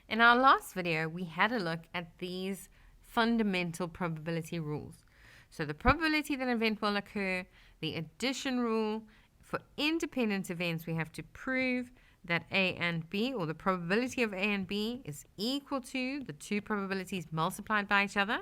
In our last video, we had a look at these fundamental probability rules. So the probability that an event will occur, the addition rule. For independent events, we have to prove that A and B, or the probability of A and B, is equal to the two probabilities multiplied by each other.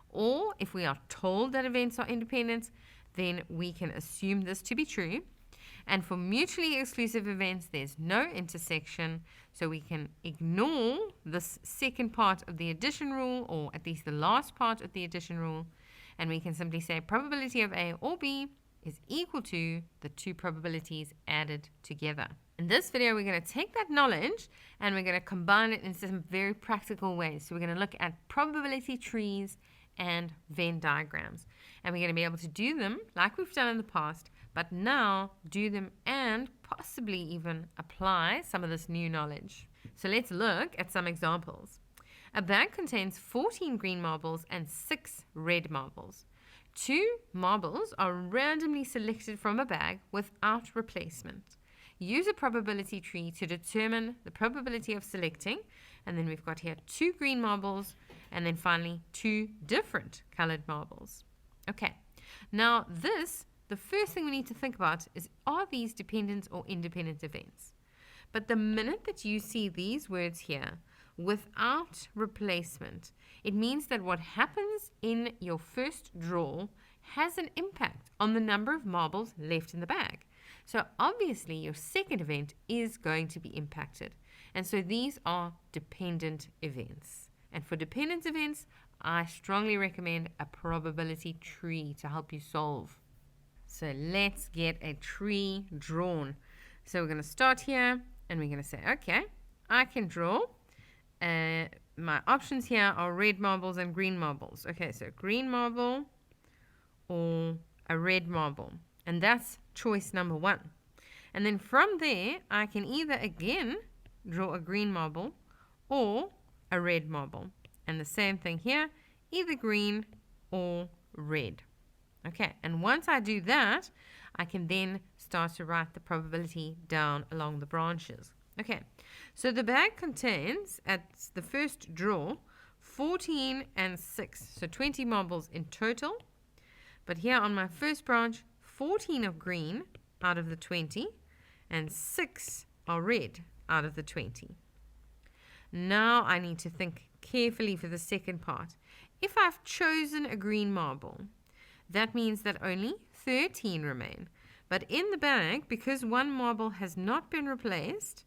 Or if we are told that events are independent, then we can assume this to be true. And for mutually exclusive events, there's no intersection, so we can ignore this second part of the addition rule, or at least the last part of the addition rule, and we can simply say probability of A or B is equal to the two probabilities added together. In this video, we're going to take that knowledge and we're going to combine it in some very practical ways. So we're going to look at probability trees and Venn diagrams. And we're going to be able to do them like we've done in the past, but now do them and possibly even apply some of this new knowledge. So let's look at some examples. A bag contains 14 green marbles and 6 red marbles. 2 marbles are randomly selected from a bag without replacement. Use a probability tree to determine the probability of selecting. And then we've got here 2 green marbles and then finally 2 different colored marbles. Okay, now the first thing we need to think about is, are these dependent or independent events? But the minute that you see these words here, without replacement, it means that what happens in your first draw has an impact on the number of marbles left in the bag. So obviously your second event is going to be impacted. And so these are dependent events. And for dependent events, I strongly recommend a probability tree to help you solve. So let's get a tree drawn. So we're going to start here and we're going to say, okay, I can draw. My options here are red marbles and green marbles. Okay, so green marble or a red marble. And that's choice number 1. And then from there, I can either again draw a green marble or a red marble. And the same thing here, either green or red. Okay, and once I do that, I can then start to write the probability down along the branches. Okay, so the bag contains, at the first draw, 14 and 6, so 20 marbles in total. But here on my first branch, 14 are green out of the 20, and 6 are red out of the 20. Now I need to think carefully for the second part. If I've chosen a green marble, that means that only 13 remain. But in the bag, because one marble has not been replaced,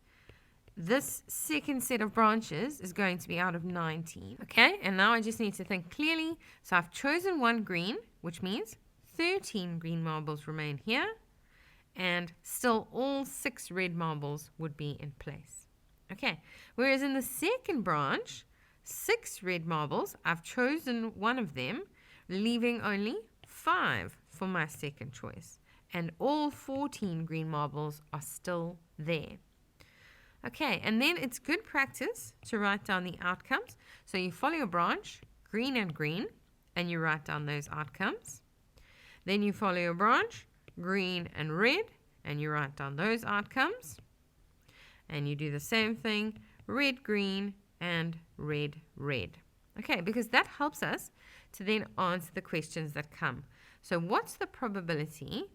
this second set of branches is going to be out of 19. Okay, and now I just need to think clearly. So I've chosen one green, which means 13 green marbles remain here, and still all 6 red marbles would be in place. Okay, whereas in the second branch, 6 red marbles, I've chosen one of them, leaving only 5 for my second choice, and all 14 green marbles are still there. Okay, and then it's good practice to write down the outcomes. So you follow your branch, green and green, and you write down those outcomes. Then you follow your branch, green and red, and you write down those outcomes. And you do the same thing, red, green, and red, red. Okay, because that helps us to then answer the questions that come. So what's the probability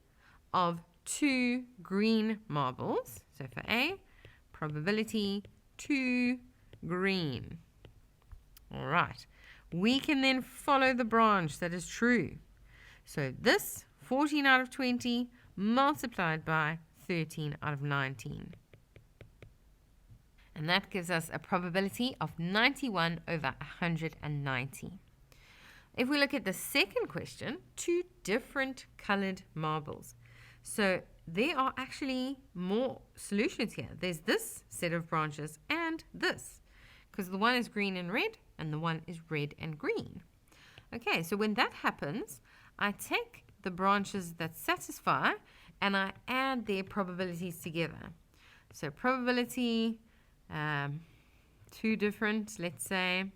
of 2 green marbles? So for A, probability 2 green. All right. We can then follow the branch that is true. So this 14 out of 20 multiplied by 13 out of 19. And that gives us a probability of 91 over 190. If we look at the second question, 2 different colored marbles. So there are actually more solutions here. There's this set of branches and this, because the one is green and red and the one is red and green. Okay, so when that happens, I take the branches that satisfy and I add their probabilities together. So probability, 2 different, let's say,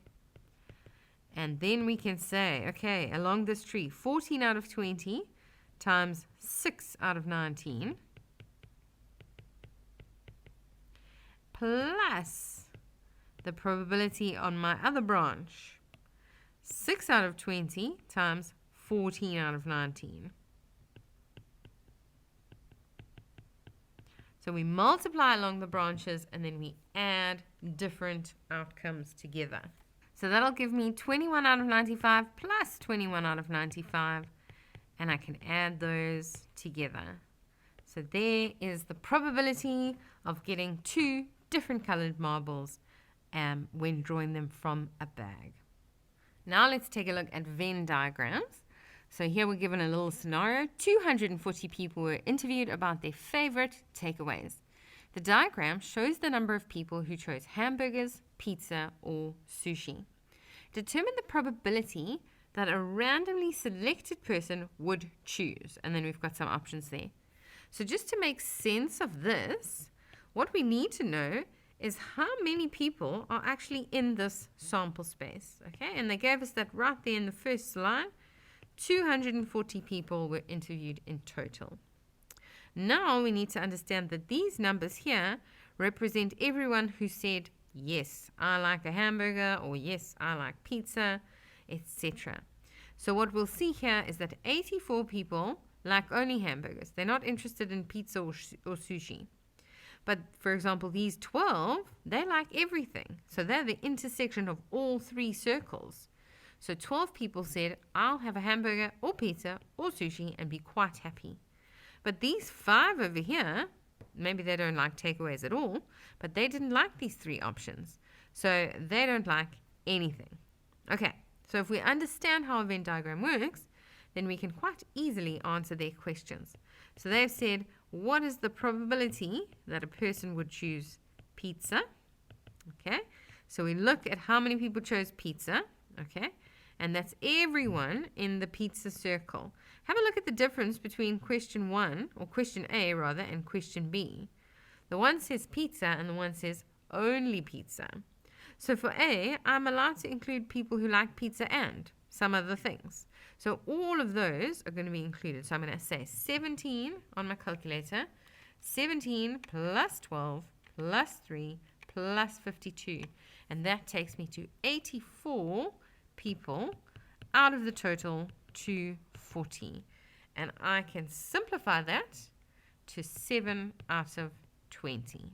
and then we can say, okay, along this tree, 14 out of 20 times 6 out of 19 plus the probability on my other branch. 6 out of 20 times 14 out of 19. So we multiply along the branches and then we add different outcomes together. So that'll give me 21 out of 95 plus 21 out of 95. And I can add those together. So there is the probability of getting 2 different colored marbles when drawing them from a bag. Now let's take a look at Venn diagrams. So here we're given a little scenario. 240 people were interviewed about their favorite takeaways. The diagram shows the number of people who chose hamburgers, pizza, or sushi. Determine the probability that a randomly selected person would choose. And then we've got some options there. So just to make sense of this, what we need to know is how many people are actually in this sample space. Okay, and they gave us that right there in the first slide. 240 people were interviewed in total. Now we need to understand that these numbers here represent everyone who said, yes, I like a hamburger, or yes, I like pizza, etc. So what we'll see here is that 84 people like only hamburgers. They're not interested in pizza or sushi. But, for example, these 12, they like everything. So they're the intersection of all 3 circles. So 12 people said, I'll have a hamburger or pizza or sushi and be quite happy. But these 5 over here, maybe they don't like takeaways at all, but they didn't like these 3 options. So they don't like anything. Okay, so if we understand how a Venn diagram works, then we can quite easily answer their questions. So they've said, what is the probability that a person would choose pizza? Okay, so we look at how many people chose pizza. Okay, and that's everyone in the pizza circle. Have a look at the difference between question 1, or question A rather, and question B. The one says pizza and the one says only pizza. So for A, I'm allowed to include people who like pizza and some other things. So all of those are going to be included. So I'm going to say 17 on my calculator. 17 plus 12 plus 3 plus 52. And that takes me to 84 people out of the total 240. And I can simplify that to 7 out of 20.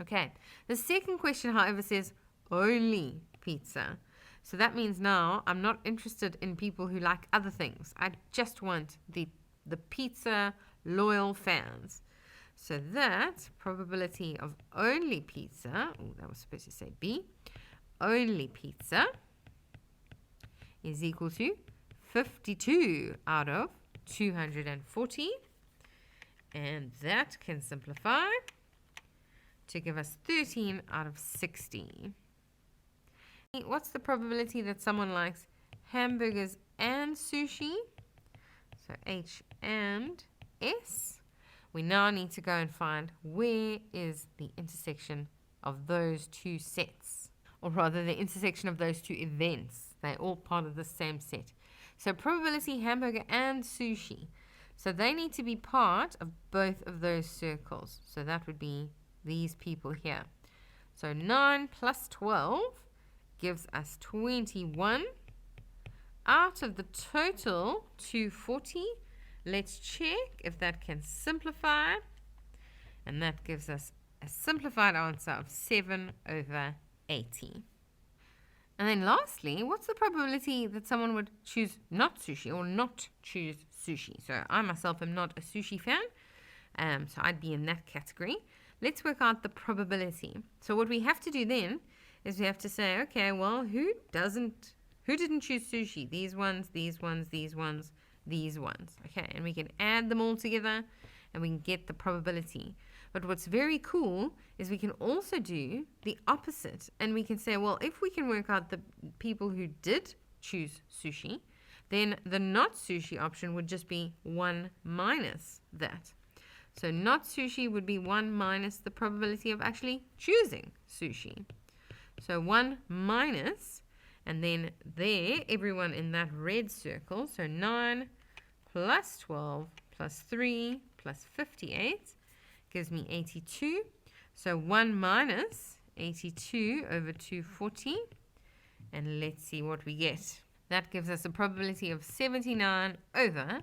Okay, the second question, however, says only pizza. So that means now I'm not interested in people who like other things. I just want the pizza loyal fans. So that probability of only pizza, oh, that was supposed to say B, only pizza is equal to 52 out of 240. And that can simplify to give us 13 out of 60. What's the probability that someone likes hamburgers and sushi? So H and S. We now need to go and find where is the intersection of those 2 sets, or rather the intersection of those 2 events. They're all part of the same set. So probability hamburger and sushi. So they need to be part of both of those circles. So that would be these people here. So 9 plus 12 gives us 21 out of the total 240. Let's check if that can simplify. And that gives us a simplified answer of 7 over 80. And then lastly, what's the probability that someone would choose not sushi or not choose sushi? So I myself am not a sushi fan, so I'd be in that category. Let's work out the probability. So what we have to do then is we have to say, okay, well, who didn't choose sushi? These ones, these ones, these ones, these ones. Okay, and we can add them all together and we can get the probability. But what's very cool is we can also do the opposite. And we can say, well, if we can work out the people who did choose sushi, then the not sushi option would just be 1 minus that. So not sushi would be 1 minus the probability of actually choosing sushi. So 1 minus, and then there, everyone in that red circle, so 9 plus 12 plus 3 plus 58 gives me 82. So 1 minus 82 over 240. And let's see what we get. That gives us a probability of 79 over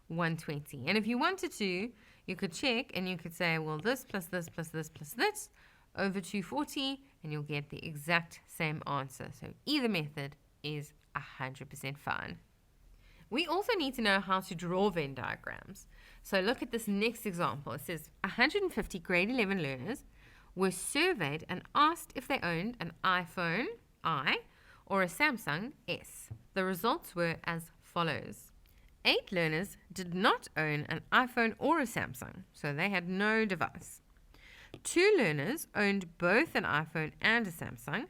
120. And if you wanted to, you could check and you could say, well, this plus this plus this plus this over 240, and you'll get the exact same answer. So either method is 100% fine. We also need to know how to draw Venn diagrams. So look at this next example. It says 150 grade 11 learners were surveyed and asked if they owned an iPhone I or a Samsung S. The results were as follows. 8 learners did not own an iPhone or a Samsung, so they had no device. 2 learners owned both an iPhone and a Samsung.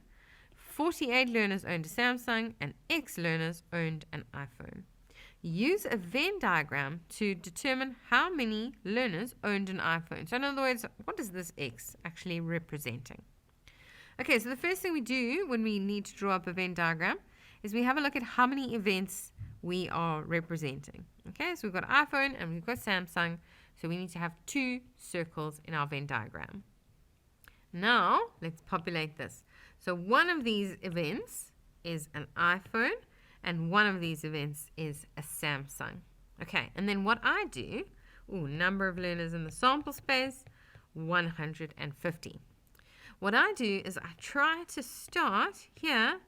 48 learners owned a Samsung, and X learners owned an iPhone. Use a Venn diagram to determine how many learners owned an iPhone. So in other words, what is this X actually representing? Okay, so the first thing we do when we need to draw up a Venn diagram is we have a look at how many events we are representing. Okay, so we've got iPhone and we've got Samsung, so we need to have 2 circles in our Venn diagram. Now, let's populate this. So one of these events is an iPhone, and one of these events is a Samsung. Okay, and then what I do, number of learners in the sample space, 150. What I do is I try to start here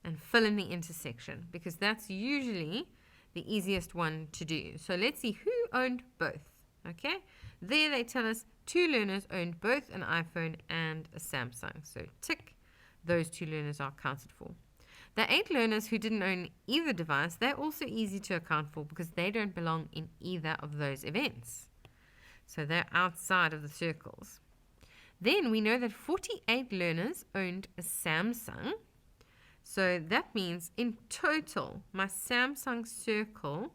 and fill in the intersection, because that's usually the easiest one to do. So let's see who owned both. Okay, there they tell us 2 learners owned both an iPhone and a Samsung. So tick, those 2 learners are accounted for. The 8 learners who didn't own either device, they're also easy to account for because they don't belong in either of those events. So they're outside of the circles. Then we know that 48 learners owned a Samsung. So that means in total, my Samsung circle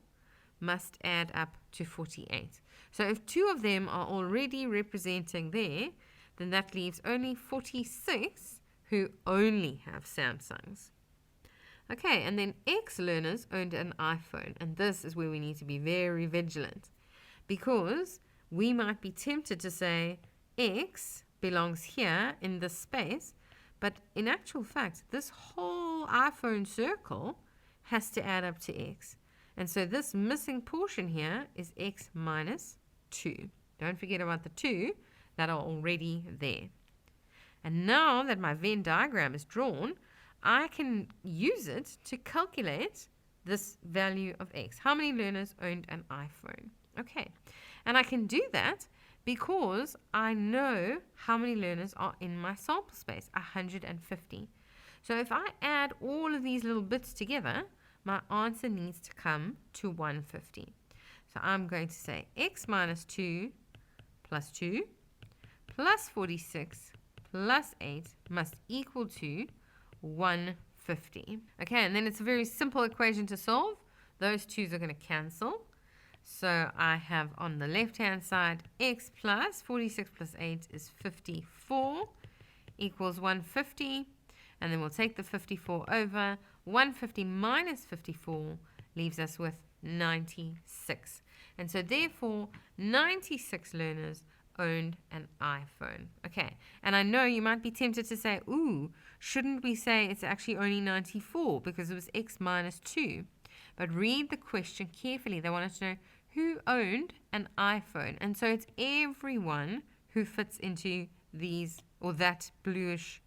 must add up to 48. So if 2 of them are already representing there, then that leaves only 46 who only have Samsungs. Okay, and then X learners owned an iPhone, and this is where we need to be very vigilant, because we might be tempted to say X belongs here in this space, but in actual fact, this whole iPhone circle has to add up to X. And so this missing portion here is X minus 2. Don't forget about the 2 that are already there. And now that my Venn diagram is drawn, I can use it to calculate this value of X. How many learners owned an iPhone? Okay, and I can do that because I know how many learners are in my sample space, 150. So if I add all of these little bits together, my answer needs to come to 150. So I'm going to say X minus 2 plus 2 plus 46 plus 8 must equal to 150. Okay, and then it's a very simple equation to solve. Those 2's are going to cancel. So I have on the left-hand side, X plus 46 plus 8 is 54 equals 150. And then we'll take the 54 over. 150 minus 54 leaves us with 96. And so therefore, 96 learners owned an iPhone. Okay, and I know you might be tempted to say, shouldn't we say it's actually only 94 because it was X minus 2? But read the question carefully. They wanted to know who owned an iPhone. And so it's everyone who fits into these or that bluish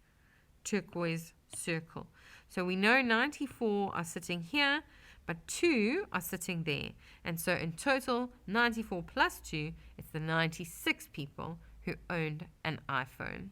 turquoise circle. So we know 94 are sitting here, but 2 are sitting there. And so in total, 94 plus 2, it's the 96 people who owned an iPhone.